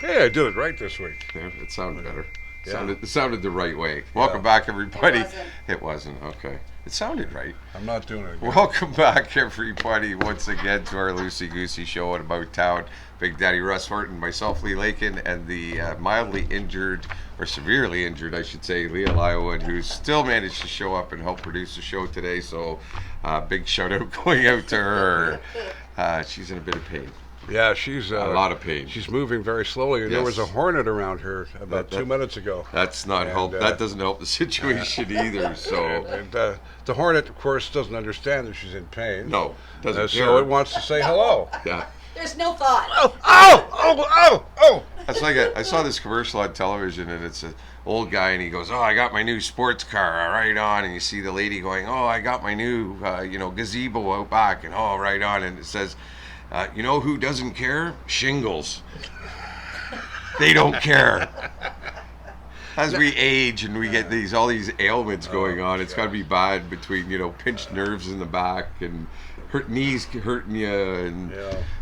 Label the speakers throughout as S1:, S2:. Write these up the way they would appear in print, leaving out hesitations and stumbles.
S1: Hey, I did it right this week.
S2: There, it sounded better.
S1: Yeah.
S2: It sounded the right way. Welcome back, everybody.
S3: It wasn't.
S2: It wasn't. Okay. It sounded right.
S1: I'm not doing it again.
S2: Welcome back, everybody, once again to our Loosey Goosey show at About Town. Big Daddy Russ Horton, myself, Lee Lakin, and the mildly injured, or severely injured, I should say, Leah Lywood, who still managed to show up and help produce the show today. So, big shout out going out to her. She's in a bit of pain.
S1: Yeah, she's
S2: A lot of pain.
S1: She's moving very slowly. There was a hornet around her about 2 minutes ago.
S2: That's not help. That doesn't help the situation either. So
S1: And the hornet, of course, doesn't understand that she's in pain.
S2: no, doesn't care.
S1: So it wants to say hello.
S2: Yeah.
S3: There's no thought.
S1: Oh!
S2: That's like I saw this commercial on television, and it's an old guy, and he goes, "Oh, I got my new sports car, right on." And you see the lady going, "Oh, I got my new, gazebo out back," and "Oh, right on." And it says, "You know who doesn't care? Shingles. They don't care." As we age and we get all these ailments going on, it's got to be bad between pinched nerves in the back and knees hurting you, and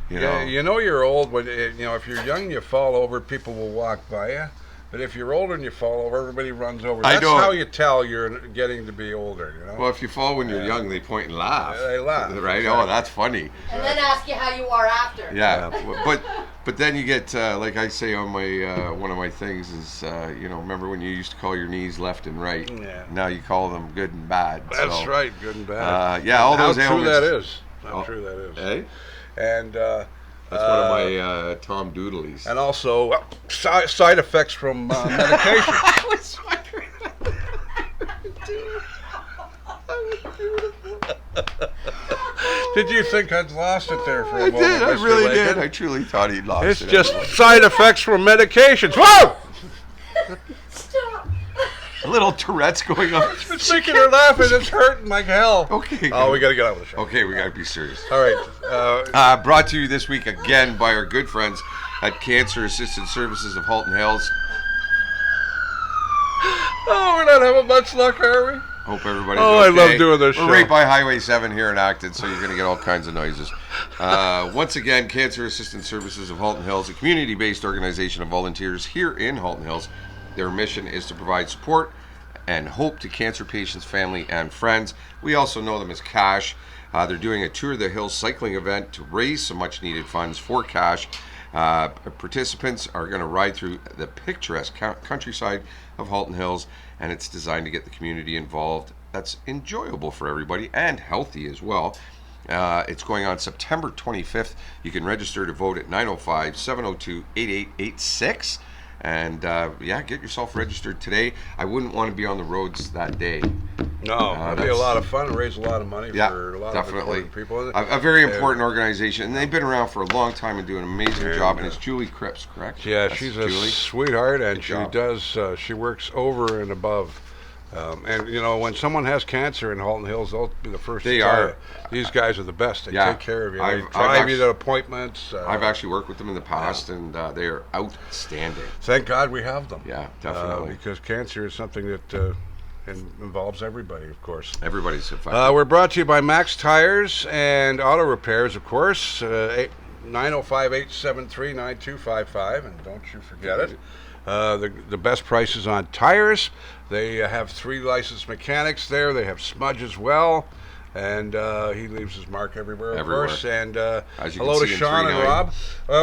S1: Yeah, you know you're old when if you're young and you fall over, people will walk by you. But if you're older and you fall over, everybody runs over. That's how you tell you're getting to be older.
S2: Well, if you fall when you're young, they point and laugh.
S1: Yeah, they laugh.
S2: Right?
S1: Exactly.
S2: Oh, that's funny.
S3: And then ask you how you are after.
S2: Yeah, but then you get like I say on my one of my things is remember when you used to call your knees left and right?
S1: Yeah.
S2: Now you call them good and bad.
S1: That's right, good and bad.
S2: All those
S1: How true
S2: ailments.
S1: that is. How true that is.
S2: Eh?
S1: And
S2: That's one of my Tom Doodleys.
S1: and also side effects from medication.
S2: I was wondering.
S1: Did you think I'd lost it there for a
S2: I
S1: moment?
S2: did. I
S1: Mr.
S2: really
S1: Lincoln?
S2: did. I truly thought he'd lost
S1: It's
S2: it.
S1: just side effects from medications. Whoa!
S3: Stop.
S2: a little Tourette's going on.
S1: It's making her laughing. It's hurting like hell.
S2: Okay.
S1: Oh, we got to get on with the show.
S2: Okay, we got to be serious.
S1: All right.
S2: Brought to you this week again by our good friends at Cancer Assistance Services of Halton Hills.
S1: Oh, we're not having much luck, are we?
S2: Hope everybody's
S1: Oh, I
S2: okay.
S1: love doing this
S2: We're
S1: show.
S2: right by Highway 7 here in Acton, so you're going to get all kinds of noises. Once again, Cancer Assistance Services of Halton Hills, a community-based organization of volunteers here in Halton Hills. Their mission is to provide support and hope to cancer patients, family, and friends. We also know them as C.A.S.H. They're doing a Tour of the Hills cycling event to raise some much-needed funds for C.A.S.H. Participants are going to ride through the picturesque countryside of Halton Hills, and it's designed to get the community involved. That's enjoyable for everybody and healthy as well. It's going on September 25th. You can register to vote at 905-702-8886. And get yourself registered today. I wouldn't want to be on the roads that day.
S1: No, it'd be a lot of fun. Raise a lot of money for a lot of important people.
S2: A very important organization, and they've been around for a long time and doing an amazing job. And it's Julie Cripps, correct?
S1: Yeah,
S2: That's
S1: she's
S2: Julie.
S1: a sweetheart, and
S2: Good
S1: she
S2: job.
S1: does. She works over and above. And when someone has cancer in Halton Hills, they'll be the first
S2: They
S1: to tell
S2: are.
S1: you. These guys are the best. They take care of you. They
S2: I've
S1: drive you
S2: actually-
S1: to appointments.
S2: I've actually worked with them in the past, and they are outstanding.
S1: Thank God we have them.
S2: Yeah, definitely.
S1: Because cancer is something that involves everybody, of course.
S2: Everybody's affected.
S1: We're brought to you by Max Tires and Auto Repairs, of course. 905-873-9255, and don't you forget it. The best prices on tires. They have 3 licensed mechanics there. They have Smudge as well. And he leaves his mark everywhere, of course. And
S2: As you
S1: hello
S2: can
S1: to
S2: see in
S1: Sean and
S2: 39.
S1: Rob.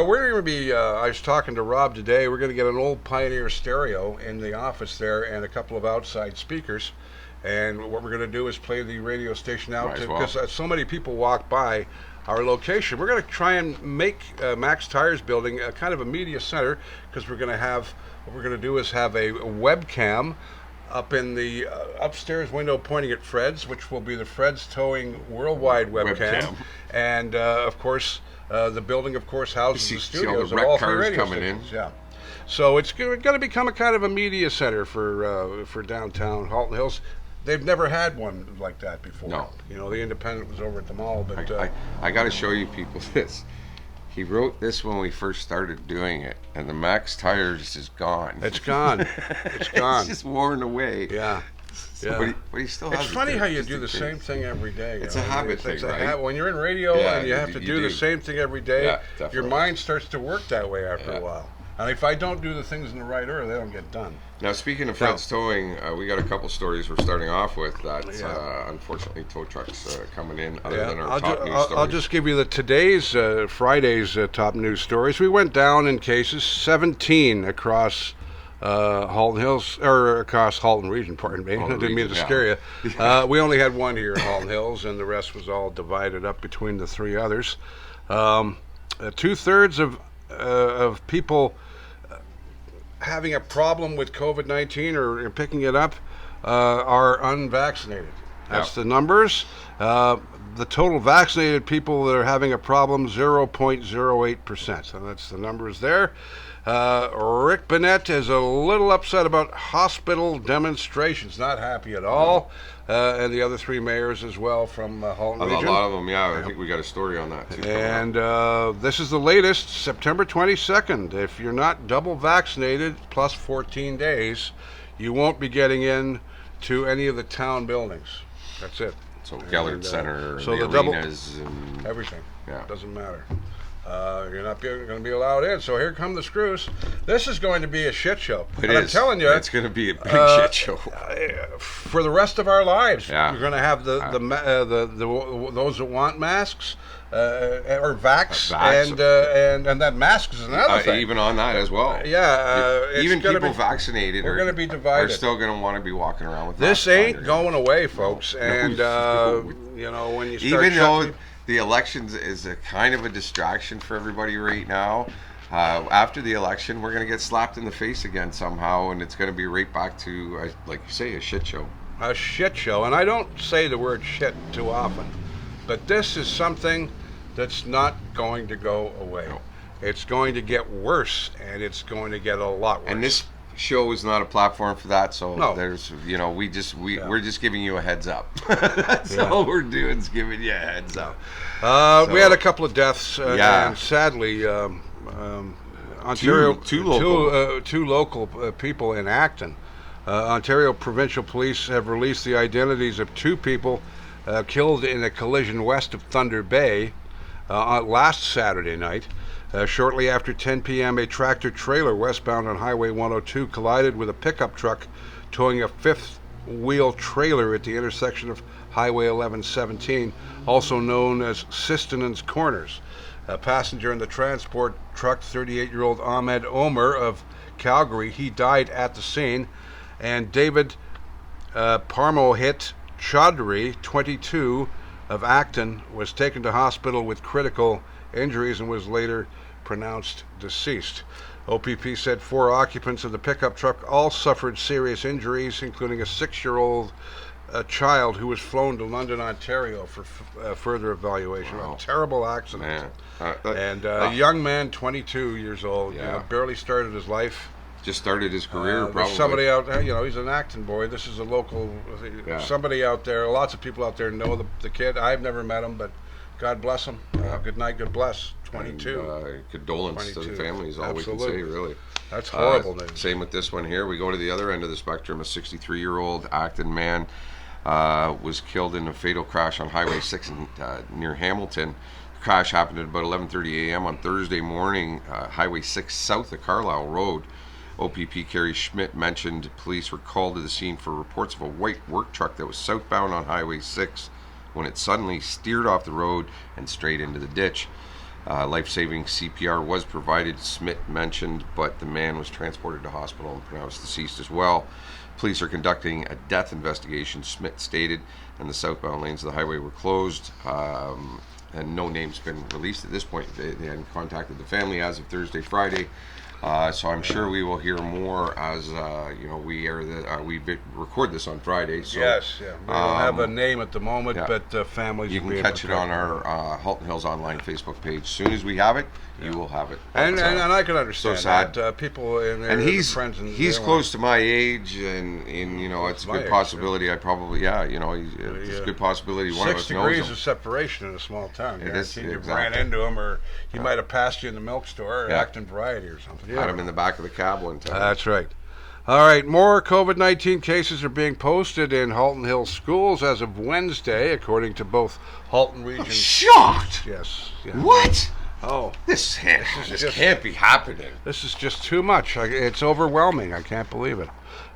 S1: We're going to be, I was talking to Rob today, we're going to get an old Pioneer stereo in the office there and a couple of outside speakers. And what we're going to do is play the radio station out
S2: Might as well.
S1: because so many people walk by our location. We're going to try and make Max Tires building a kind of a media center because we're going to have, what we're going to do is have a webcam up in the upstairs window pointing at Fred's, which will be the Fred's Towing Worldwide webcam. And, of course, the building, of course, houses the
S2: see all
S1: studios
S2: the
S1: of
S2: wrecked
S1: all 3
S2: cars
S1: radio
S2: coming in.
S1: stations. Yeah. So it's going to become a kind of a media center for downtown Halton Hills. They've never had one like that before.
S2: No.
S1: The Independent was over at the mall, but
S2: I got to show you people this. He wrote this when we first started doing it, and the Max Tires is gone.
S1: it's gone. It's gone.
S2: It's just worn away.
S1: Yeah. Yeah.
S2: But he still has
S1: It's
S2: it
S1: funny
S2: there,
S1: how you
S2: just
S1: do
S2: in
S1: the
S2: case.
S1: same thing every day.
S2: It's a habit thing, right?
S1: When you're in radio
S2: Yeah,
S1: and you have to
S2: you
S1: do the
S2: do.
S1: same thing every day,
S2: Yeah,
S1: your
S2: definitely.
S1: mind starts to work that way after
S2: Yeah.
S1: a while. And if I don't do the things in the right order, they don't get done.
S2: Now, speaking of Fred's Towing, we got a couple stories we're starting off with that, unfortunately, tow trucks coming in other than our top news stories.
S1: I'll just give you Friday's top news stories. We went down in cases, 17 across Halton Hills, or across Halton Region, pardon me. I didn't mean to scare you. We only had one here in Halton Hills, and the rest was all divided up between the three others. 2/3 of people having a problem with COVID-19 or picking it up are unvaccinated. That's the numbers. The total vaccinated people that are having a problem, 0.08%. So that's the numbers there. Rick Bennett is a little upset about hospital demonstrations, not happy at all. And the other three mayors as well from Halton Region.
S2: A lot of them, I think we got a story on that too.
S1: And this is the latest, September 22nd. If you're not double vaccinated plus 14 days, you won't be getting in to any of the town buildings. That's it.
S2: So Gellert Center,
S1: so
S2: the arenas, and
S1: everything.
S2: Yeah.
S1: Doesn't matter. You're not going to be allowed in. So here come the screws. This is going to be a shit show. I'm telling you,
S2: it's going to be a big shit show
S1: for the rest of our lives.
S2: Yeah.
S1: We're going to have those that want masks or vax, and that masks is another thing.
S2: Even on that as well.
S1: Even
S2: people vaccinated
S1: we're going to be divided.
S2: Are still going to want to be walking around with
S1: this
S2: masks
S1: ain't going away, folks. No. And when you start
S2: even though the elections is a kind of a distraction for everybody right now. After the election, we're going to get slapped in the face again somehow, and it's going to be right back to, like you say, a shit show.
S1: A shit show. And I don't say the word shit too often, but this is something that's not going to go away. No. It's going to get worse, and it's going to get a lot worse.
S2: And this show is not a platform for that, so
S1: no.
S2: There's, we're just giving you a heads up. That's all we're doing is giving you a heads up.
S1: We had a couple of deaths, and sadly, Ontario, two local people in Acton. Ontario Provincial Police have released the identities of two people killed in a collision west of Thunder Bay last Saturday night. Shortly after 10 p.m., a tractor-trailer westbound on Highway 102 collided with a pickup truck towing a fifth-wheel trailer at the intersection of Highway 1117, also known as Sistonen's Corners. A passenger in the transport truck, 38-year-old Ahmed Omer of Calgary, he died at the scene, and David Parmohit Chaudhry, 22, of Acton, was taken to hospital with critical injuries and was later pronounced deceased. OPP said 4 occupants of the pickup truck all suffered serious injuries, including a 6-year-old child who was flown to London, Ontario for further evaluation.
S2: Wow.
S1: A terrible accident. And a young man, 22 years old, barely started his life.
S2: Just started his career, probably.
S1: Somebody out there, he's an Acton boy. This is a local, somebody out there, lots of people out there know the kid. I've never met him, but God bless him. Good night, good bless. 22.
S2: And, condolence 22. To the family is all
S1: Absolutely.
S2: We can say, really.
S1: That's horrible news.
S2: Same with this one here. We go to the other end of the spectrum. A 63-year-old Acton man was killed in a fatal crash on Highway 6 near Hamilton. The crash happened at about 11:30 a.m. on Thursday morning, Highway 6 south of Carlisle Road. OPP Kerry Schmidt mentioned police were called to the scene for reports of a white work truck that was southbound on Highway 6 when it suddenly steered off the road and straight into the ditch. Life-saving CPR was provided, Schmidt mentioned, but the man was transported to hospital and pronounced deceased as well. Police are conducting a death investigation, Schmidt stated, and the southbound lanes of the highway were closed, and no name's been released at this point. They hadn't contacted the family as of Thursday, Friday. So I'm sure we will hear more as we record this on Friday. So,
S1: yes, we don't have a name at the moment, but families.
S2: You can catch it on our Halton Hills online Facebook page. As soon as we have it, you will have it.
S1: And I can understand
S2: so sad.
S1: that people in there,
S2: and he's
S1: friends, and
S2: he's close to my age, and it's a good possibility. I probably it's a good possibility. One of us knows him.
S1: 6 degrees of separation in a small town.
S2: It is,
S1: you ran into him, or he might have passed you in the milk store, or Acton Variety, or something.
S2: Had him in the back of the cab one time.
S1: That's right. All right, more COVID-19 cases are being posted in Halton Hills schools as of Wednesday, according to both Halton Region.
S2: Shocked.
S1: Yes.
S2: What?
S1: Oh,
S2: This
S1: just-
S2: can't be happening.
S1: this is just too much. It's overwhelming. I can't believe it.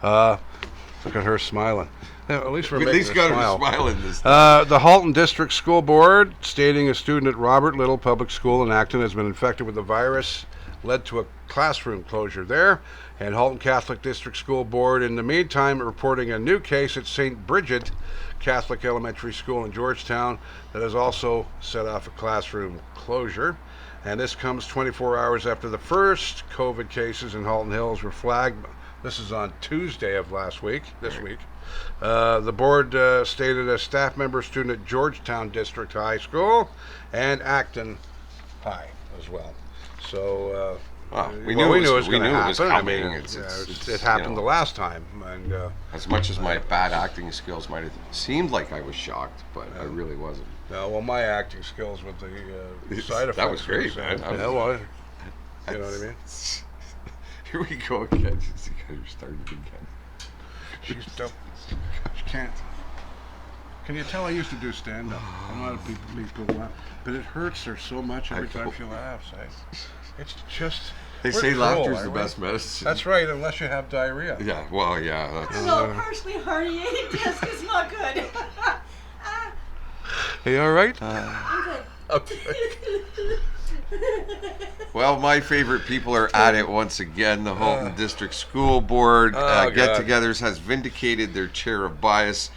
S1: Look at her smiling. Yeah, at least we're
S2: We at
S1: making
S2: least
S1: her
S2: got
S1: smile.
S2: her smiling this time.
S1: The Halton District School Board, stating a student at Robert Little Public School in Acton has been infected with the virus, led to a classroom closure there. And Halton Catholic District School Board, in the meantime, reporting a new case at St. Bridget Catholic Elementary School in Georgetown that has also set off a classroom closure. And this comes 24 hours after the first COVID cases in Halton Hills were flagged. This is on Tuesday of this week. The board stated a staff member student at Georgetown District High School and Acton High as well. So
S2: We knew it was
S1: going to
S2: coming.
S1: happen. I mean,
S2: It's
S1: it happened
S2: you know,
S1: the last time, and
S2: as much as my bad acting skills might have seemed like I was shocked, but I really wasn't.
S1: well, my acting skills with the side effects.
S2: That was great, man.
S1: Yeah, well, you know what I mean.
S2: Here we go again. You're starting again.
S1: She's dope. She can't. Can you tell I used to do stand-up? A lot of people laugh, but it hurts her so much every time she laughs. It's just.
S2: They
S1: we're
S2: say
S1: cruel,
S2: laughter's
S1: aren't
S2: the
S1: we?
S2: best medicine.
S1: That's right, unless you have diarrhea.
S2: Yeah, well, yeah.
S3: A
S2: That's,
S3: little partially herniated disc is not good.
S1: Are you all right?
S3: I'm good.
S1: Okay.
S2: well, my favorite people are at it once again. The Halton District School Board
S1: God.
S2: get-togethers has vindicated their chair of bias.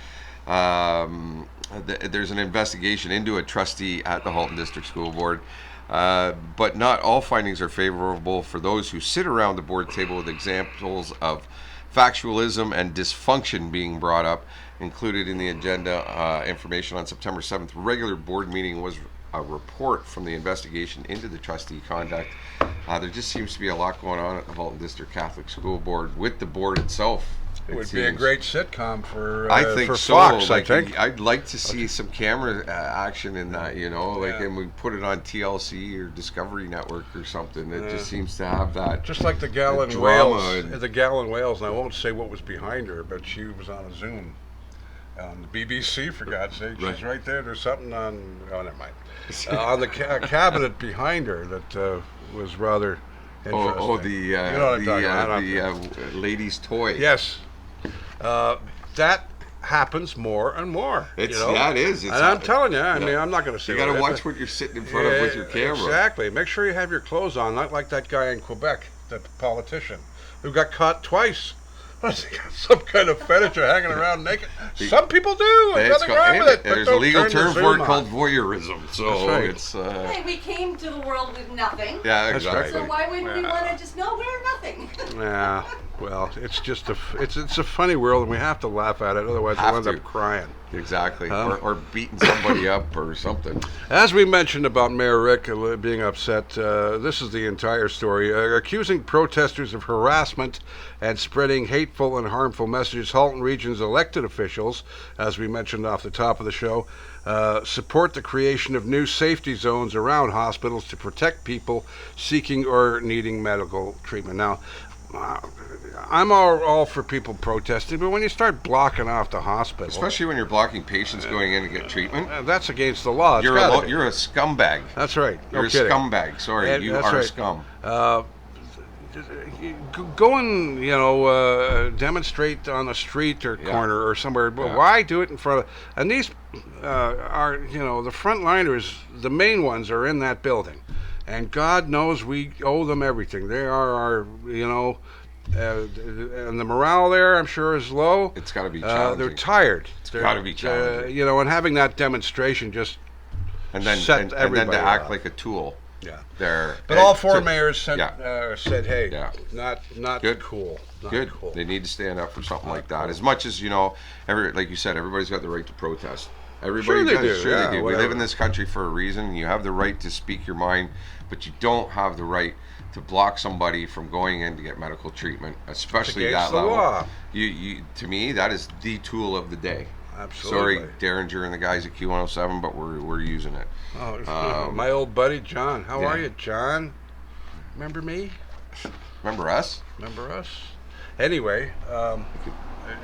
S2: There's an investigation into a trustee at the Halton District School Board. But not all findings are favorable for those who sit around the board table, with examples of factualism and dysfunction being brought up. Included in the agenda information on September 7th regular board meeting was a report from the investigation into the trustee conduct. There just seems to be a lot going on at the Halton District Catholic School Board with the board itself.
S1: It would be a great sitcom for
S2: I think
S1: for
S2: so.
S1: Fox.
S2: Like,
S1: I think.
S2: I'd like to see some camera action in that, you know, like,
S1: Yeah.
S2: and we put it on TLC or Discovery Network or something. It just seems to have that.
S1: Just like the gal in
S2: drama
S1: Wales.
S2: and-
S1: The gal in Wales, and I won't say what was behind her, but she was on a Zoom on the BBC, for God's sake. She's right there. There's something on. Oh, never mind. On the cabinet behind her that was rather interesting.
S2: Oh, the
S1: you know what I'm talking about.
S2: the lady's toy.
S1: Yes. That happens more and more.
S2: It's,
S1: you know?
S2: yeah, it is. It's
S1: And I'm telling you, I mean, I'm not going to say
S2: You got to
S1: what it
S2: watch
S1: is,
S2: what you're sitting in front of with your camera.
S1: Exactly. Make sure you have your clothes on, not like that guy in Quebec, that politician, who got caught twice. What is he got? Some kind of fetish of hanging around naked? Some people do. There's nothing wrong with it. but
S2: There's a
S1: don't
S2: legal
S1: turn the
S2: term for
S1: Zoom
S2: it called
S1: on.
S2: voyeurism. So
S1: That's right.
S2: it's
S3: Hey, we came to the world with nothing.
S2: yeah,
S1: That's
S2: exactly.
S3: So why wouldn't we want to just know we're nothing?
S1: Yeah. Well, it's just it's a funny world, and we have to laugh at it. Otherwise, we'll end
S2: Have to.
S1: up crying.
S2: Exactly. Or beating somebody up or something.
S1: As we mentioned about Mayor Rick being upset, this is the entire story. Accusing protesters of harassment and spreading hateful and harmful messages, Halton Region's elected officials, as we mentioned off the top of the show, support the creation of new safety zones around hospitals to protect people seeking or needing medical treatment. Now, I'm all for people protesting, but when you start blocking off the hospital,
S2: Especially when you're blocking patients going in to get treatment.
S1: that's against the law. It's
S2: You're
S1: gotta be.
S2: you're a scumbag.
S1: That's right. No
S2: You're a
S1: kidding.
S2: scumbag. Sorry,
S1: And
S2: you
S1: that's
S2: are
S1: right.
S2: a scum.
S1: Go and demonstrate on the street or corner or somewhere. But
S2: Yeah.
S1: why do it in front of? And these are the frontliners. The main ones are in that building, and God knows we owe them everything. They are our and the morale there, I'm sure, is low.
S2: It's got to be challenging.
S1: They're tired. It's
S2: gotta be challenging.
S1: And having that demonstration just
S2: and then
S1: set
S2: and then
S1: everybody
S2: to act
S1: off.
S2: like a tool.
S1: Yeah.
S2: There.
S1: But all four mayors said, "Hey,
S2: Yeah.
S1: not
S2: Good.
S1: cool, not
S2: Good.
S1: cool."
S2: They need to stand up for something like that. As much as like you said, everybody's got the right to protest. Everybody
S1: Sure they
S2: does.
S1: do,
S2: Sure
S1: yeah,
S2: they do. We
S1: whatever.
S2: live in this country for a reason. You have the right to speak your mind, but you don't have the right to block somebody from going in to get medical treatment, especially
S1: It's against
S2: that
S1: the
S2: level.
S1: law.
S2: You, to me, that is the tool of the day.
S1: Absolutely.
S2: Sorry, Derringer and the guys at Q107, but we're using it.
S1: Oh, my old buddy John. How
S2: yeah.
S1: are you, John? Remember me?
S2: Remember us?
S1: Remember us? Anyway,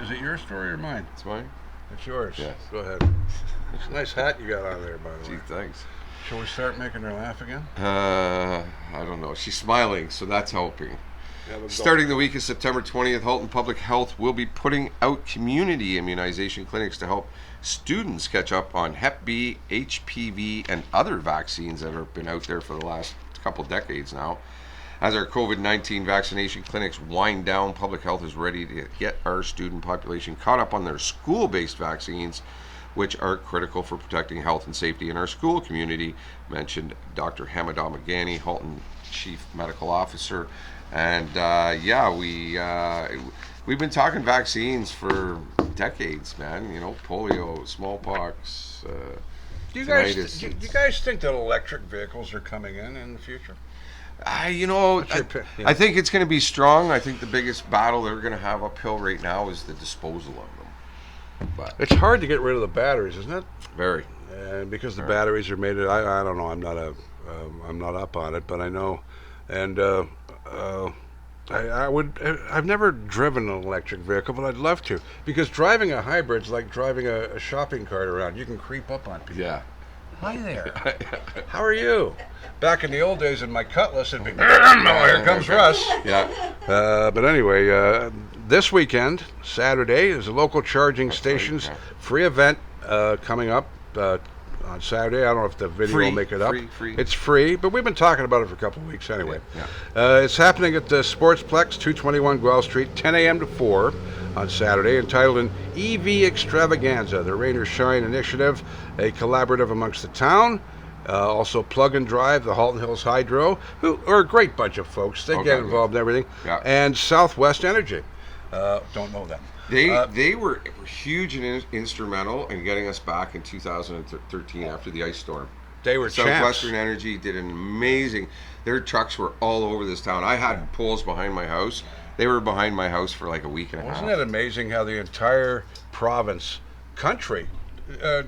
S1: is it your story or mine?
S2: It's mine.
S1: It's yours.
S2: Yes.
S1: Go ahead. It's a nice hat you got on there, by the
S2: Gee,
S1: way.
S2: thanks.
S1: Shall we start making her laugh again?
S2: I don't know. She's smiling, so that's helping.
S1: Yeah, let's go.
S2: Starting the week of September 20th, Halton Public Health will be putting out community immunization clinics to help students catch up on Hep B, HPV, and other vaccines that have been out there for the last couple decades now. As our COVID-19 vaccination clinics wind down, Public Health is ready to get our student population caught up on their school-based vaccines, which are critical for protecting health and safety in our school community, mentioned Dr. Hamadah Magani, Halton Chief Medical Officer. And we've been talking vaccines for decades, man. You know, polio, smallpox,
S1: Do you
S2: tinnitus.
S1: guys think that electric vehicles are coming in the future?
S2: I think it's going to be strong. I think the biggest battle they're going to have uphill right now is the disposal of them. But
S1: It's hard to get rid of the batteries, isn't it?
S2: very.
S1: Because the batteries are made. I don't know. I'm not up on it, but I know. And I've never driven an electric vehicle, but I'd love to, because driving a hybrid's like driving a shopping cart around. You can creep up on people.
S2: Yeah.
S1: Hi there. How are you? Back in the old days, in my Cutlass, it'd be, oh, here comes Russ.
S2: Yeah.
S1: But anyway, this weekend, Saturday, there's a local charging stations
S2: yeah.
S1: free event coming up on Saturday. I don't know if the video will make it up.
S2: Free.
S1: It's free, but we've been talking about it for a couple of weeks anyway.
S2: Yeah.
S1: It's happening at the Sportsplex, 221 Guelph Street, 10 a.m. to 4 on Saturday, entitled an EV Extravaganza, the Rain or Shine initiative, a collaborative amongst the town. Also Plug and Drive, the Halton Hills Hydro, who are a great bunch of folks. They get involved in everything.
S2: Yeah.
S1: And Southwest Energy. Don't know them.
S2: They were huge and instrumental in getting us back in 2013 after the ice storm.
S1: They were
S2: Southwestern
S1: champs.
S2: Energy did an amazing. Their trucks were all over this town. I had poles behind my house. They were behind my house for like a week and a half.
S1: Wasn't it amazing how the entire country,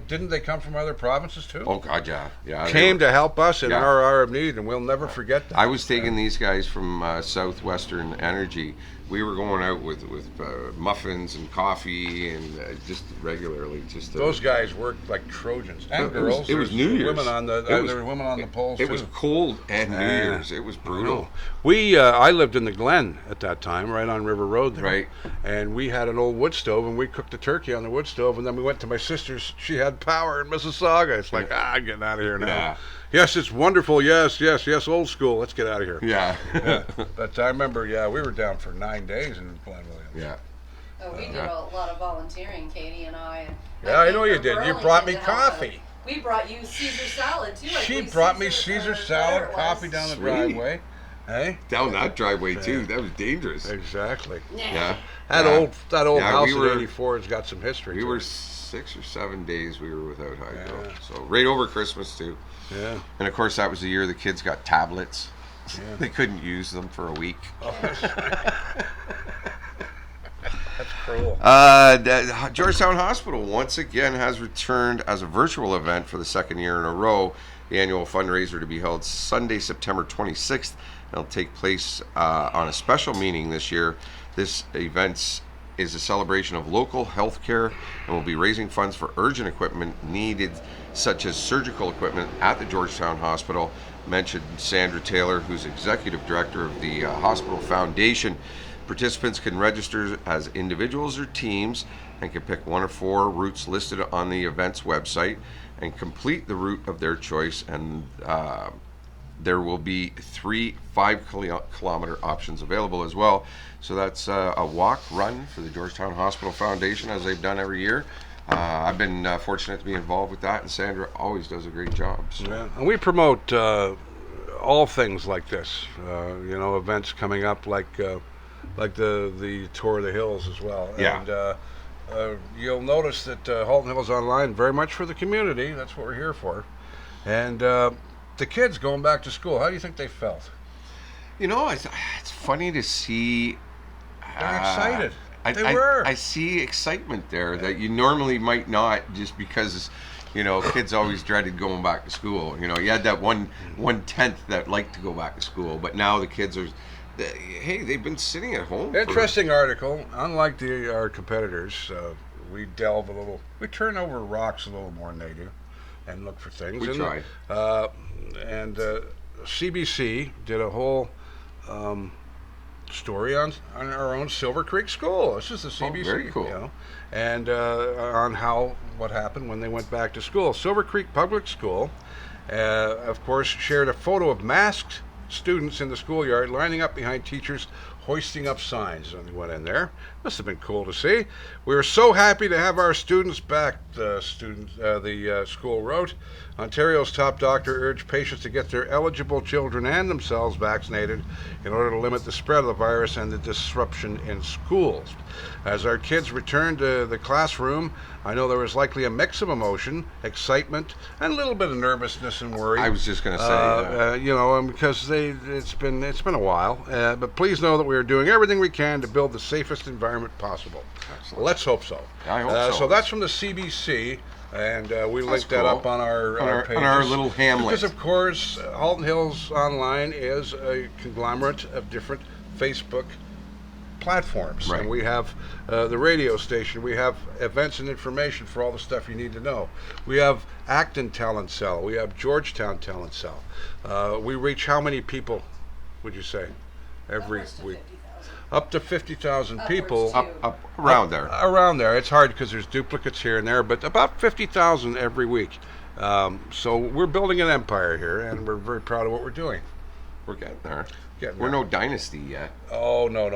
S1: didn't they come from other provinces too?
S2: Oh God, yeah.
S1: Came to help us in
S2: Yeah.
S1: our hour of need, and we'll never forget that.
S2: I was taking these guys from Southwestern Energy. We were going out with muffins and coffee and just regularly.
S1: Those guys worked like Trojans, and
S2: It was-
S1: girls.
S2: it was
S1: There
S2: New Year's.
S1: Women on the
S2: It was-
S1: there were women on the poles
S2: It
S1: too.
S2: was cold and New Year's. It was brutal.
S1: I lived in the Glen at that time, right on River Road there.
S2: Right.
S1: And we had an old wood stove, and we cooked the turkey on the wood stove, and then we went to my sister's. She had power in Mississauga. It's like, I'm getting out of here now.
S2: Yeah.
S1: Yes, it's wonderful. Yes, old school. Let's get out of here.
S2: Yeah.
S1: But I remember, we were down for 9 days in Glen Williams.
S2: Yeah.
S3: Oh, we did a lot of volunteering, Katie and I. And
S1: Yeah, I
S3: came
S1: know you
S3: from
S1: did. You
S3: Burlington
S1: brought me
S3: to help out.
S1: coffee.
S3: We brought you Caesar salad too. I
S1: She
S3: believe
S1: brought me
S3: Caesar,
S1: Caesar
S3: or
S1: salad,
S3: whatever it was.
S1: coffee down the
S2: Sweet.
S1: driveway. Hey?
S2: Down that driveway too. That was dangerous.
S1: Exactly.
S2: Yeah.
S1: That
S2: Yeah.
S1: old
S2: Yeah,
S1: house
S2: we were-
S1: in '84 has got some history.
S2: We
S1: to
S2: were
S1: it.
S2: 6 or 7 days we were without hydro.
S1: Yeah.
S2: So right over Christmas too.
S1: Yeah.
S2: And of course that was the year the kids got tablets.
S1: Yeah.
S2: They couldn't use them for a week.
S1: That's cruel.
S2: Georgetown Hospital once again has returned as a virtual event for the second year in a row. The annual fundraiser to be held Sunday, September 26th. It'll take place on a special meeting this year. This event is a celebration of local healthcare and will be raising funds for urgent equipment needed, such as surgical equipment at the Georgetown Hospital, mentioned Sandra Taylor, who's executive director of the Hospital Foundation. Participants can register as individuals or teams and can pick one of 4 routes listed on the event's website and complete the route of their choice. And there will be 3 5-kilometer options available as well. So that's a walk, run for the Georgetown Hospital Foundation, as they've done every year. I've been fortunate to be involved with that, and Sandra always does a great job. So.
S1: Yeah. And we promote all things like this. Events coming up like the Tour of the Hills as well.
S2: Yeah.
S1: And you'll notice that Halton Hills Online very much for the community. That's what we're here for. And the kids going back to school, how do you think they felt?
S2: It's funny to see.
S1: They're excited. They
S2: were.
S1: were.
S2: I see excitement there that you normally might not, just because, kids always dreaded going back to school. You had that one tenth that liked to go back to school, but now the kids are. They've been sitting at home.
S1: Interesting article. Unlike our competitors, we delve a little. We turn over rocks a little more than they do. and look for things.
S2: We
S1: and,
S2: try.
S1: And CBC did a whole story on our own Silver Creek School. This is the CBC.
S2: Very cool.
S1: You know, and on what happened when they went back to school. Silver Creek Public School, of course, shared a photo of masked students in the schoolyard lining up behind teachers hoisting up signs. And they went in there. Must have been cool to see. We were so happy to have our students back, the school wrote. Ontario's top doctor urged patients to get their eligible children and themselves vaccinated in order to limit the spread of the virus and the disruption in schools. As our kids returned to the classroom, I know there was likely a mix of emotion, excitement, and a little bit of nervousness and worry.
S2: I was just going to say,
S1: you know, because it's been a while. But please know that we are doing everything we can to build the safest environment possible.
S2: Excellent.
S1: Let's hope so.
S2: I hope so.
S1: So that's from the CBC. And we linked that
S2: cool.
S1: up on our pages.
S2: On our little hamlet.
S1: Because, of course, Halton Hills Online is a conglomerate of different Facebook platforms.
S2: Right.
S1: And we have the radio station. We have events and information for all the stuff you need to know. We have Acton Talent Cell. We have Georgetown Talent Cell. We reach how many people, would you say, every week? Up to 50,000 people.
S2: Up around there.
S1: Around there. It's hard because there's duplicates here and there, but about 50,000 every week. So we're building an empire here, and we're very proud of what we're doing.
S2: We're getting there.
S1: Getting
S2: We're
S1: there.
S2: no dynasty yet.
S1: Oh, no.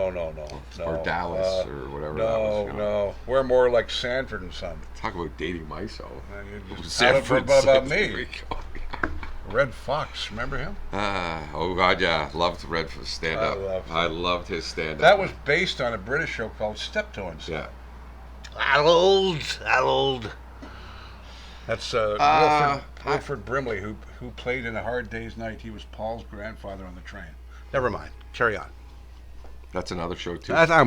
S2: Or Dallas or whatever that was. You know.
S1: No. We're more like Sanford and Son.
S2: Talk about dating myself.
S1: You just
S2: Sanford
S1: about
S2: There
S1: me.
S2: we go.
S1: Red Fox, remember him?
S2: Oh God, yeah, loved Red for stand up. I loved his stand up.
S1: That was based on a British show called Steptoe and Son.
S2: Yeah.
S1: Harold. That's Wilfred Brimley, who played in A Hard Day's Night. He was Paul's grandfather on the train. Never mind. Carry on.
S2: That's another show too.
S1: Yeah, I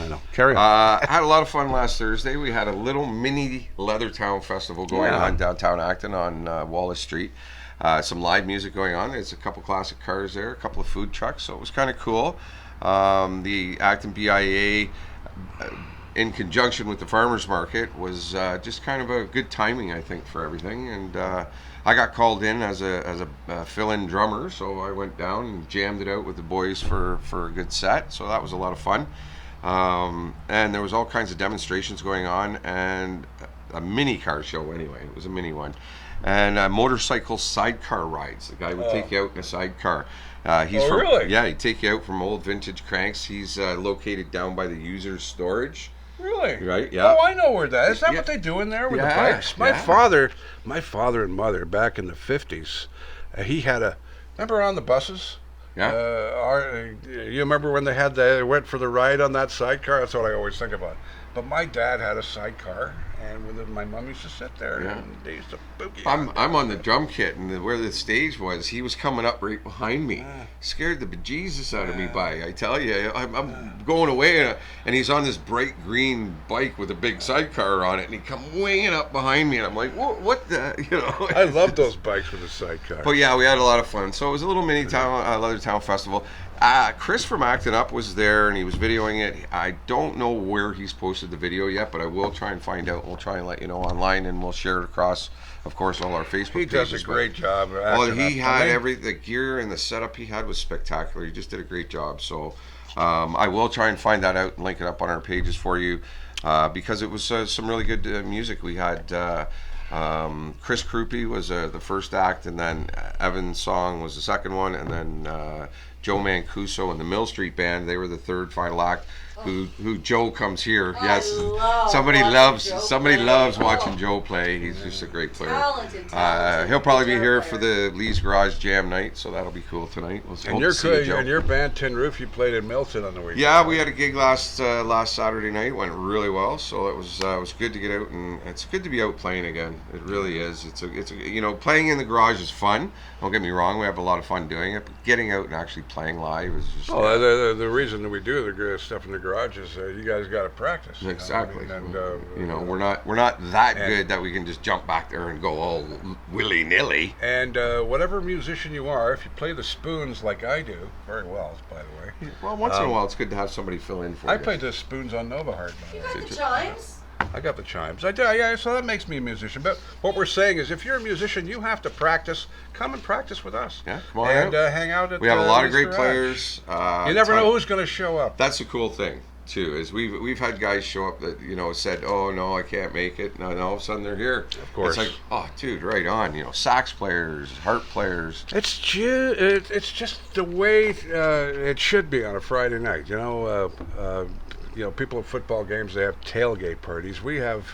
S1: know. Carry on.
S2: Had a lot of fun last Thursday. We had a little mini Leathertown Festival going on downtown Acton on Wallace Street. Some live music going on. There's a couple classic cars there, a couple of food trucks, so it was kind of cool. The Acton BIA, in conjunction with the farmers market, was just kind of a good timing, I think, for everything. And I got called in as a fill-in drummer, so I went down and jammed it out with the boys for a good set. So that was a lot of fun. And there was all kinds of demonstrations going on, and a mini car show anyway. It was a mini one. And motorcycle sidecar rides. The guy would take you out in a sidecar.
S1: Really?
S2: Yeah, he'd take you out from old vintage cranks. He's located down by the user's storage.
S1: Really?
S2: Right, yeah.
S1: Oh, I know where that is. Is that what they do in there with the bikes? My father and mother back in the 50s, he had remember on the buses?
S2: Yeah.
S1: You remember when they went for the ride on that sidecar? That's what I always think about. But my dad had a sidecar, and my mom used to sit there, and they used to boogie.
S2: I'm on the drum kit, and where the stage was, he was coming up right behind me. Scared the bejesus out of me by, I tell you. I'm going away, and he's on this bright green bike with a big sidecar on it, and he come winging up behind me, and I'm like, what the, you know.
S1: I love those bikes with a sidecar.
S2: But yeah, we had a lot of fun. So it was a little mini Leathertown Festival. Chris from Acton Up was there, and he was videoing it. I don't know where he's posted the video yet, but I will try and find out. We'll try and let you know online, and we'll share it across, of course, all our Facebook pages.
S1: He does a great job.
S2: Well, he had the gear and the setup he had was spectacular. He just did a great job. So I will try and find that out and link it up on our pages for you, because it was some really good music. We had Chris Krupe was the first act, and then Evan's song was the second one, and then Joe Mancuso and the Mill Street Band, they were the third final act. Who Joe comes here. Yes, somebody loves watching Joe play. He's just a great player.
S3: Talented
S2: he'll probably be here for the Lee's Garage Jam night, so that'll be cool tonight.
S1: And your band Tin Roof, you played in Milton on the weekend.
S2: Yeah, we had a gig last Saturday night. It went really well, so it was good to get out, and it's good to be out playing again. It really is. It's playing in the garage is fun. Don't get me wrong, we have a lot of fun doing it, but getting out and actually playing live is just.
S1: The reason that we do the stuff in the garage is you guys got to practice.
S2: Exactly.
S1: We're
S2: not that good that we can just jump back there and go all willy nilly.
S1: And whatever musician you are, if you play the spoons like I do, very well, by the way.
S2: Well, once in a while, it's good to have somebody fill in for you.
S1: I played the spoons on Nova Hard.
S3: You got the chimes?
S1: I got the chimes. I do. Yeah, so that makes me a musician. But what we're saying is, if you're a musician, you have to practice. Come and practice with us.
S2: Yeah, come on
S1: and
S2: out.
S1: Hang out at.
S2: We have a lot of
S1: Lee's
S2: great
S1: Garage.
S2: players.
S1: You never know who's going to show up.
S2: That's the cool thing too. Is we've had guys show up that said, "Oh no, I can't make it," and all of a sudden they're here.
S1: Of course.
S2: It's like, oh, dude, right on. Sax players, harp players.
S1: It's just the way it should be on a Friday night. People at football games, they have tailgate parties. We have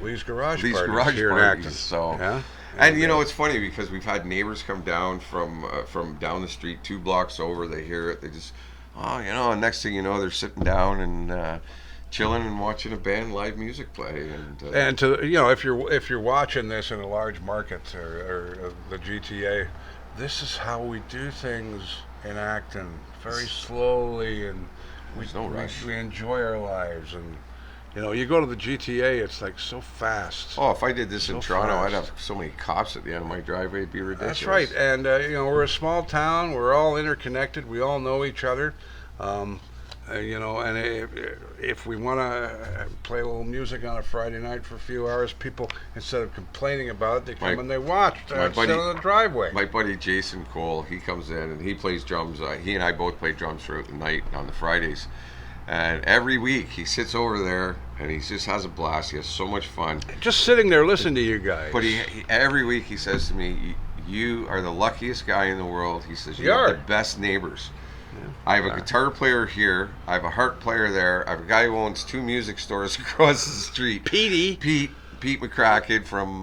S1: Lee's Garage parties here in Acton.
S2: So,
S1: yeah.
S2: And it's funny because we've had neighbors come down from down the street 2 blocks over. They hear it. They just, and next thing you know, they're sitting down and chilling and watching a band live music play.
S1: And to if you're watching this in a large market or the GTA, this is how we do things in Acton, very slowly, and
S2: there's no rush.
S1: We enjoy our lives, and you go to the GTA, it's like so fast.
S2: Oh, if I did this in Toronto,
S1: fast.
S2: I'd have so many cops at the end of my driveway. It'd be ridiculous.
S1: That's right, and we're a small town. We're all interconnected. We all know each other. And if we want to play a little music on a Friday night for a few hours, people, instead of complaining about it, they come and they watch instead of the driveway.
S2: My buddy Jason Cole, he comes in and he plays drums. He and I both play drums throughout the night on the Fridays. And every week he sits over there and he just has a blast. He has so much fun.
S1: Just sitting there listening to you guys.
S2: But every week he says to me, "You are the luckiest guy in the world." He says, "You have the best neighbors." Yeah. I have a guitar player here. I have a harp player there. I have a guy who owns 2 music stores across the street. Pete McCracken from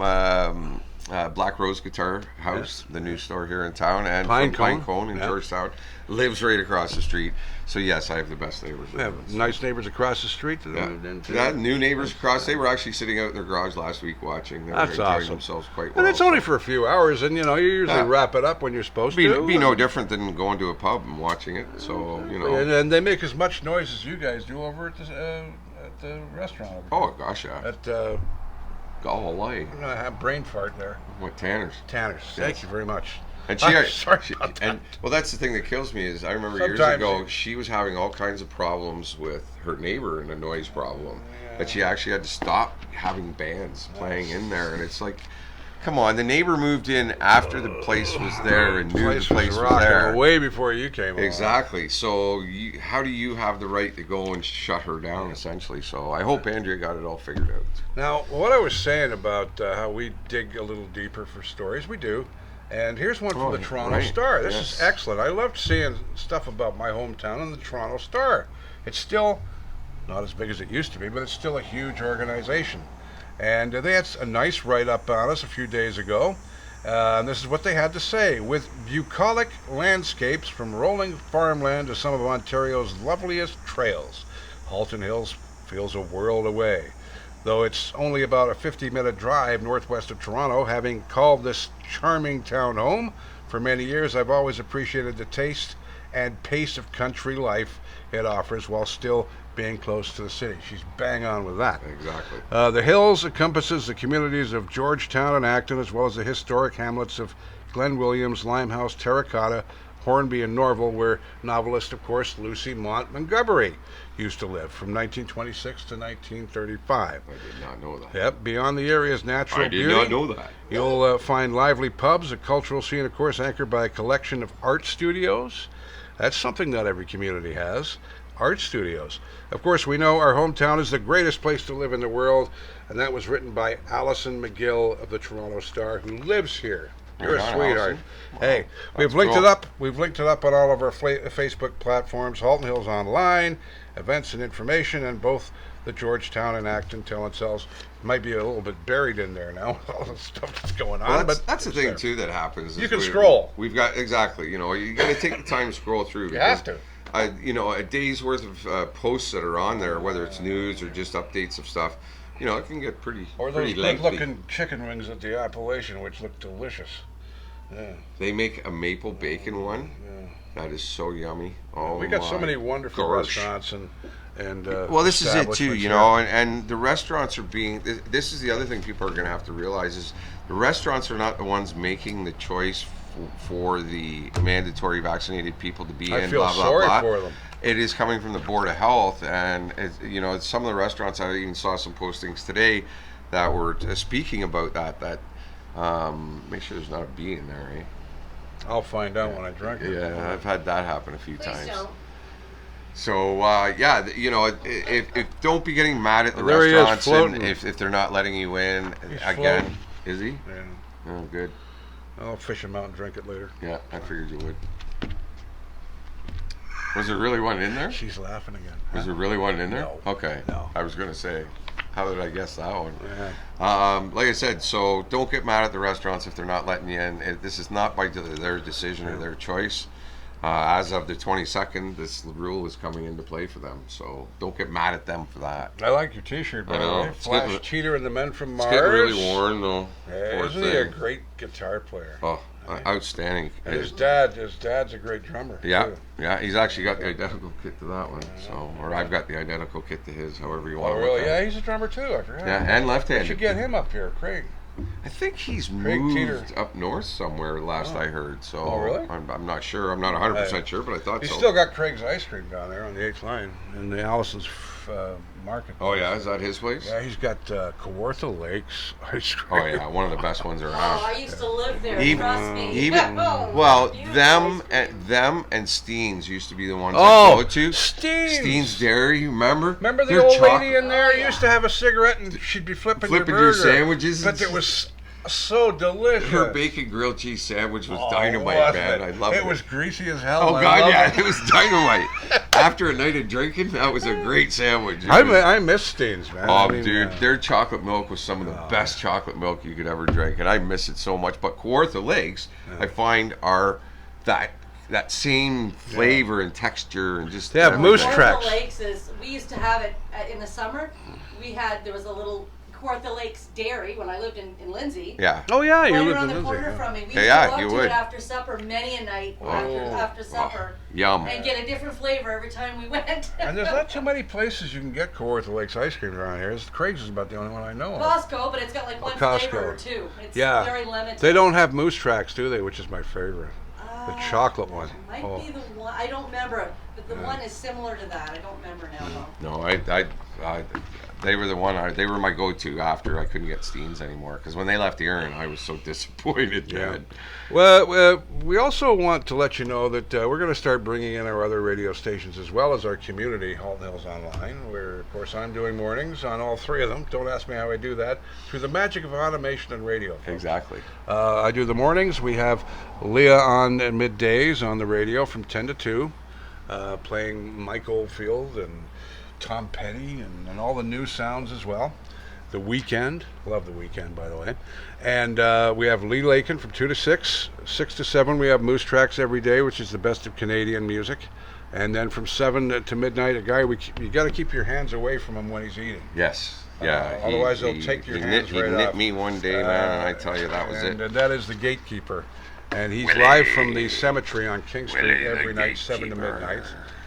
S2: Black Rose Guitar House, the new store here in town, and Pine Cone in Georgetown, lives right across the street. So yes, I have the best neighbors.
S1: We have nice neighbors across the street that moved into.
S2: Yeah, new neighbors across. They were actually sitting out in their garage last week watching. They were enjoying themselves quite well.
S1: And it's only for a few hours, and you usually wrap it up when you're supposed to.
S2: Be no different than going to a pub and watching it. So
S1: And they make as much noise as you guys do over at the restaurant.
S2: Oh gosh, yeah.
S1: At
S2: Gall Light.
S1: I'm gonna have brain fart there.
S2: What, Tanner's?
S1: Tanner's. Thank you very much.
S2: And
S1: sorry about that.
S2: And well, that's the thing that kills me is I remember years ago she was having all kinds of problems with her neighbor and a noise problem, that she actually had to stop having bands playing in there, and it's like, come on, the neighbor moved in after the place was there and knew the place was there
S1: way before you came along.
S2: Exactly. So how do you have the right to go and shut her down essentially? So I hope Andrea got it all figured out.
S1: Now, what I was saying about how we dig a little deeper for stories, we do. And here's one from the Toronto Star. This is excellent. I loved seeing stuff about my hometown in the Toronto Star. It's still not as big as it used to be, but it's still a huge organization. And they had a nice write-up on us a few days ago. And this is what they had to say. With bucolic landscapes from rolling farmland to some of Ontario's loveliest trails, Halton Hills feels a world away. Though it's only about a 50-minute drive northwest of Toronto, having called this charming town home for many years, I've always appreciated the taste and pace of country life it offers while still being close to the city. She's bang on with that.
S2: Exactly.
S1: The Hills encompasses the communities of Georgetown and Acton, as well as the historic hamlets of Glen Williams, Limehouse, Terracotta, Hornby, and Norval, where novelist, of course, Lucy Montgomery used to live from 1926 to 1935.
S2: I did not know that.
S1: Yep. Beyond the area's natural beauty,
S2: I did not know that.
S1: You'll find lively pubs, a cultural scene, of course, anchored by a collection of art studios. That's something not every community has. Art studios. Of course, we know our hometown is the greatest place to live in the world, and that was written by Alison McGill of the Toronto Star, who lives here. You're a sweetheart. Wow. Hey, we've linked it up. We've linked it up on all of our Facebook platforms, Halton Hills Online, events and information, and both the Georgetown and Acton telethons. Might be a little bit buried in there now with all the stuff that's going on.
S2: Well,
S1: but
S2: that's the thing too that happens.
S1: You can scroll.
S2: We've got exactly. You got to take the time to scroll through.
S1: You have to.
S2: A day's worth of posts that are on there, whether it's news or just updates of stuff. It can get pretty
S1: Or those
S2: lengthy.
S1: good-looking chicken wings at the Appalachian, which look delicious. Yeah.
S2: They make a maple bacon one. Yeah. That is so yummy. Oh,
S1: we got so many wonderful restaurants and
S2: well, this is it too, and the restaurants are being. This is the other thing people are going to have to realize is the restaurants are not the ones making the choice for the mandatory vaccinated people to be
S1: I
S2: in.
S1: feel
S2: Blah blah
S1: sorry
S2: blah.
S1: for them.
S2: It is coming from the Board of Health, and some of the restaurants. I even saw some postings today that were speaking about that. Make sure there's not a bee in there, eh?
S1: I'll find out when I drink it.
S2: Yeah, I've had that happen a few
S3: Please
S2: times.
S3: don't.
S2: So if don't be getting mad at the
S1: There he is,
S2: restaurants and
S1: floating.
S2: if they're not letting you in.
S1: He's
S2: Again,
S1: floating.
S2: is he?
S1: Yeah.
S2: Oh, good.
S1: I'll fish him out and drink it later.
S2: Yeah, I figured you would. Was there really one in there?
S1: She's laughing again.
S2: Was there really one in there?
S1: No.
S2: Okay.
S1: No.
S2: I was gonna say, how did I guess that one?
S1: Yeah.
S2: Like I said, so don't get mad at the restaurants if they're not letting you in. This is not by their decision or their choice. As of the 22nd, this rule is coming into play for them. So don't get mad at them for that.
S1: I like your T-shirt, by
S2: I
S1: the
S2: know.
S1: way.
S2: It's
S1: Flash
S2: getting-
S1: Cheater and the Men from
S2: It's
S1: Mars.
S2: getting really worn though.
S1: Hey,
S2: Poor
S1: isn't he a
S2: thing.
S1: great guitar player?
S2: Oh, outstanding.
S1: And his dad's a great drummer.
S2: Yeah,
S1: too.
S2: yeah, he's actually got the identical kit to that one. So, or I've got the identical kit to his, however you want
S1: Oh,
S2: to look
S1: really?
S2: at
S1: Yeah,
S2: it.
S1: he's a drummer too. I forgot.
S2: Yeah, and
S1: We
S2: left-handed.
S1: should get him up here, Craig.
S2: I think he's
S1: Craig
S2: moved
S1: Teeter.
S2: up north somewhere. Last
S1: Oh.
S2: I heard. So,
S1: Oh, really?
S2: I'm not sure. I'm not 100% sure, but I thought
S1: He's
S2: so.
S1: still got Craig's ice cream down there on the 8th line in the Allison's market.
S2: Oh yeah, is that his place?
S1: Yeah, he's got Kawartha Lakes ice cream.
S2: Oh yeah, one of the best ones around.
S3: Oh, I used to live there.
S2: Even-
S3: Trust me.
S2: even
S3: Oh,
S2: well,
S3: beautiful
S2: them
S3: ice cream.
S2: and Steen's used to be the ones
S1: Oh,
S2: I go to.
S1: Steen's.
S2: Steen's Dairy, you remember?
S1: Remember the
S2: Their
S1: old
S2: choc-
S1: lady in there
S3: Oh, yeah.
S1: used to have a cigarette and she'd be flipping
S2: Flipping
S1: your
S2: your
S1: burger.
S2: sandwiches
S1: But
S2: and
S1: it was so delicious.
S2: Her bacon grilled cheese sandwich was
S1: Oh,
S2: dynamite,
S1: wasn't
S2: man.
S1: it?
S2: I loved it.
S1: It was greasy as hell.
S2: Oh
S1: I
S2: god,
S1: loved
S2: yeah,
S1: it.
S2: it was dynamite. After a night of drinking, that was a great sandwich. It
S1: I
S2: was-
S1: miss Steen's, man.
S2: Oh,
S1: I mean,
S2: dude, their chocolate milk was some of the best chocolate milk you could ever drink, and I miss it so much. But Kawartha Lakes, I find, are that same flavor and texture and just
S1: They have moose
S2: everything.
S1: tracks.
S3: Kawartha Lakes is, we used to have it in the summer. There was a little Kawartha Lakes dairy when I lived in Lindsay.
S2: Yeah.
S1: Oh yeah, you
S3: Right
S1: lived
S3: around
S1: in
S3: the corner
S1: Lindsay.
S3: from me. We used
S2: Yeah,
S3: to go
S2: you
S3: up to
S2: would.
S3: it after supper many a night after supper
S2: Yum.
S3: and get a different flavor every time we went.
S1: And there's not too many places you can get Kawartha Lakes ice cream around here. Craig's is about the only one I know of.
S3: Costco, but it's got like one
S1: Costco.
S3: flavor or two. It's
S1: Yeah.
S3: very limited.
S1: They don't have moose tracks, do they? Which is my favorite. The chocolate one.
S3: Might
S1: Oh.
S3: be the one. I don't remember, but the one is similar to that. I don't remember now though.
S2: No, they were the one. They were my go-to after I couldn't get Steen's anymore. Because when they left the urn, I was so disappointed.
S1: Yeah.
S2: Man.
S1: Well, we also want to let you know that we're going to start bringing in our other radio stations as well as our community, Halton Hills Online, where, of course, I'm doing mornings on all three of them. Don't ask me how I do that. Through the magic of automation and radio.
S2: Exactly.
S1: I do the mornings. We have Leah on at middays on the radio from 10 to 2, playing Mike Oldfield and Tom Petty and all the new sounds as well. The Weekend, love The Weekend, by the way. And we have Lee Lakin from 2 to 6. 6 to 7, we have Moose Tracks every day, which is the best of Canadian music. And then from 7 to midnight, a guy, you got to keep your hands away from him when he's eating.
S2: Yes. Yeah.
S1: Otherwise, they'll take your hands
S2: He
S1: right
S2: nipped
S1: off.
S2: me one day, man, and I tell you, that was
S1: And
S2: it.
S1: that is the Gatekeeper. And he's
S2: Willie.
S1: live from the cemetery on King Street
S2: Willie the
S1: every night, 7 to
S2: Gatekeeper.
S1: midnight.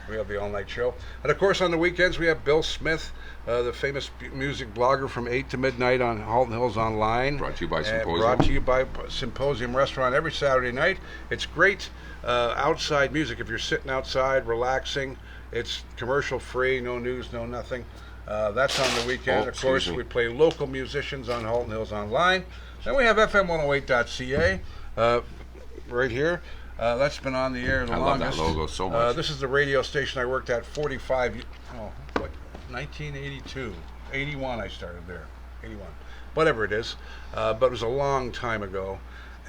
S1: We have the all-night show. And, of course, on the weekends, we have Bill Smith, the famous music blogger, from 8 to midnight on Halton Hills Online.
S2: Brought to you by
S1: And
S2: Symposium.
S1: Brought to you by Symposium Restaurant every Saturday night. It's great outside music. If you're sitting outside, relaxing, it's commercial-free, no news, no nothing. That's on the weekend.
S2: Oh,
S1: Of course,
S2: excuse me.
S1: we play local musicians on Halton Hills Online. Then we have FM108.ca right here. That's been on the air the
S2: I love that
S1: longest.
S2: logo so much.
S1: This is the radio station I worked at 1982. 81 I started there. 81. Whatever it is. But it was a long time ago.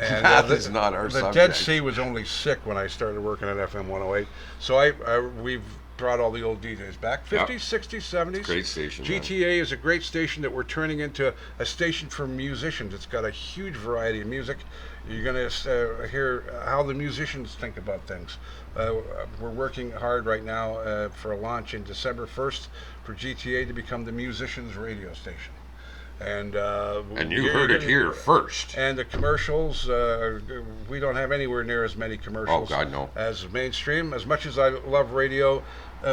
S1: And
S2: That is not our
S1: the
S2: subject.
S1: Dead Sea was only sick when I started working at FM 108. So we've brought all the old DJs back. 50s, 60s, 70s.
S2: Great station, man.
S1: GTA is a great station that we're turning into a station for musicians. It's got a huge variety of music. You're going to hear how the musicians think about things. We're working hard right now for a launch in December 1st for GTA to become the musicians radio station. And
S2: You heard it here first.
S1: And the commercials, we don't have anywhere near as many commercials
S2: Oh, God, no.
S1: as mainstream. As much as I love radio,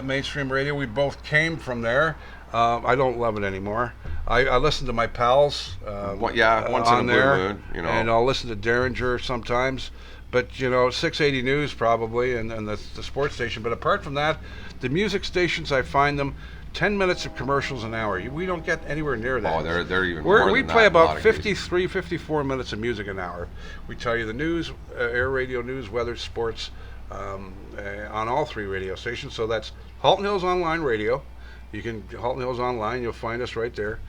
S1: mainstream radio, we both came from there. I don't love it anymore. I listen to my pals.
S2: Once in a
S1: on
S2: blue
S1: there,
S2: moon, you know.
S1: and I'll listen to Derringer sometimes. But, you know, 680 News probably, and the sports station. But apart from that, the music stations, I find them 10 minutes of commercials an hour. We don't get anywhere near that.
S2: Oh, they're even more
S1: We
S2: than
S1: play
S2: that in a lot
S1: about
S2: of cases.
S1: 53, 54 minutes of music an hour. We tell you the news, air radio news, weather, sports, on all 3 radio stations. So that's Halton Hills Online Radio. You can, Halton Hills Online, you'll find us right there.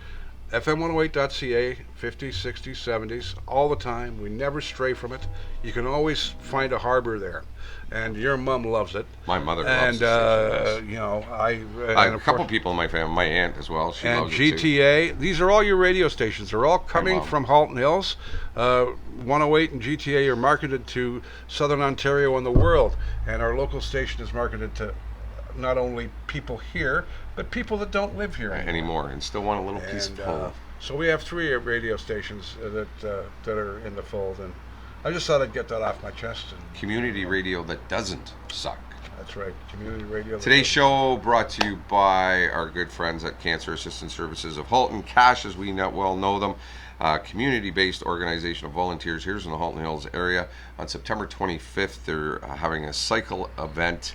S1: FM108.ca, 50s, 60s, 70s, all the time. We never stray from it. You can always find a harbor there. And your mom loves it.
S2: My mother
S1: And,
S2: loves it.
S1: you know, I
S2: I have
S1: and
S2: a
S1: of
S2: couple
S1: course-
S2: people in my family, my aunt as well. She
S1: and
S2: loves it too.
S1: GTA. These are all your radio stations. They're all coming
S2: Mom.
S1: from Halton Hills. 108 and GTA are marketed to Southern Ontario and the world. And our local station is marketed to not only people here, but people that don't live here
S2: Anymore, and still want a little piece
S1: And
S2: of home.
S1: so we have 3 radio stations that are in the fold. And I just thought I'd get that off my chest. And
S2: Community radio that doesn't suck.
S1: that's right, community radio.
S2: Today's show brought to you by our good friends at Cancer Assistance Services of Halton. C.A.S.H, as we well know them, community-based organization of volunteers here in the Halton Hills area. On September 25th, they're having a cycle event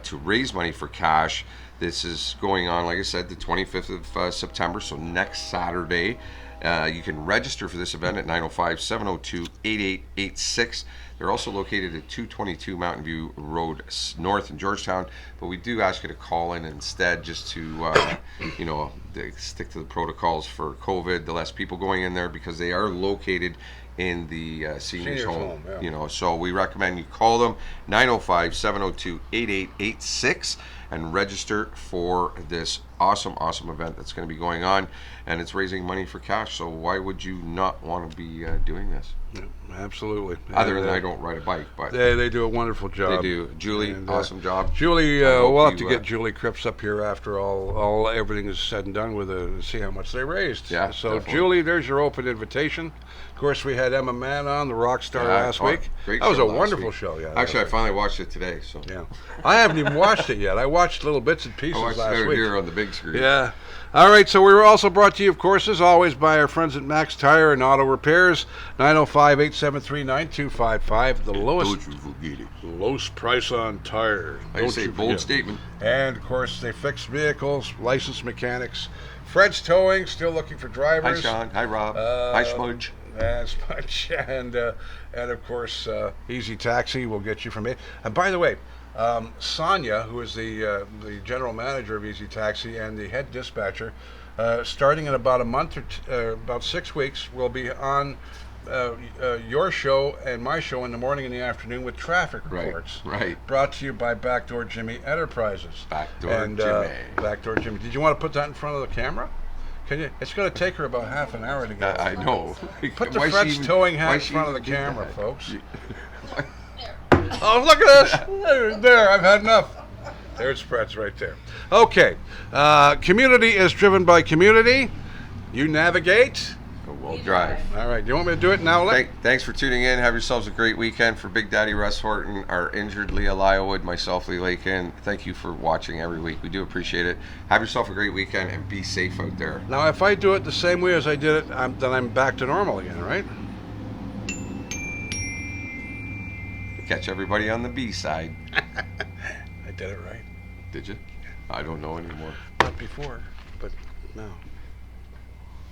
S2: to raise money for C.A.S.H. This is going on, like I said, the 25th of September, so next Saturday. You can register for this event at 905-702-8886. They're also located at 222 Mountainview Road North in Georgetown, but we do ask you to call in instead just to, you know, stick to the protocols for COVID, the less people going in there because they are located in the seniors home,
S1: yeah.
S2: you know, so we recommend you call them 905-702-8886 and register for this awesome event that's going to be going on, and it's raising money for C.A.S.H, so why would you not want to be doing this?
S1: Yeah, absolutely.
S2: Other
S1: And,
S2: than I don't ride a bike, but
S1: they do a wonderful job.
S2: they do. Julie,
S1: And,
S2: awesome job.
S1: Julie,
S2: I hope
S1: we'll have to
S2: you,
S1: get Julie Cripps up here after all everything is said and done with it, and see how much they raised.
S2: Yeah,
S1: So
S2: definitely.
S1: Julie, there's your open invitation. Of course, we had Emma Mann on, the rock star, last week.
S2: Great
S1: That was
S2: show
S1: a
S2: last
S1: wonderful
S2: week.
S1: show. Yeah.
S2: Actually, I finally watched it today, so
S1: Yeah. I haven't even watched it yet. I watched little bits and pieces
S2: I watched
S1: last
S2: it
S1: week.
S2: here on the big screen.
S1: Yeah. All right, so we were also brought to you, of course, as always, by our friends at Max Tire and Auto Repairs, 905-873-9255, the lowest
S2: Don't you forget it.
S1: price on tires.
S2: I
S1: Don't
S2: say
S1: you
S2: bold
S1: forget.
S2: statement.
S1: And, of course, they fix vehicles, licensed mechanics. Fred's Towing, still looking for
S2: Hi,
S1: drivers.
S2: Sean. Hi, Rob. Hi, Smudge.
S1: And Smudge, and of course, Easy Taxi will get you from it. And by the way, Sonia, who is the general manager of Easy Taxi and the head dispatcher, starting in about a month or about 6 weeks, will be on your show and my show in the morning and the afternoon with traffic
S2: Right,
S1: reports.
S2: right.
S1: Brought to you by Backdoor Jimmy Enterprises.
S2: Backdoor Jimmy.
S1: Backdoor Jimmy. Did you want to put that in front of the camera? Can you? It's going to take her about half an hour to get.
S2: I know.
S1: Put the
S2: Why she
S1: Fred's
S2: even-
S1: Towing
S2: why
S1: hat in
S2: she
S1: front of the
S2: even did
S1: camera,
S2: that?
S1: folks.
S2: You-
S1: Oh, look at this! There, I've had enough. There's Fred's right there. Okay, community is driven by community. You navigate.
S2: We'll drive.
S1: All right, do you want me to do it now?
S2: Thanks for tuning in. Have yourselves a great weekend. For Big Daddy Russ Horton, our injured Leah Lylewood, myself, Lee Lakin, thank you for watching every week. We do appreciate it. Have yourself a great weekend and be safe out there.
S1: Now, if I do it the same way as I did it, then I'm back to normal again, right?
S2: Catch everybody on the B side.
S1: I did it right.
S2: Did you? I don't know anymore.
S1: Not before, but now.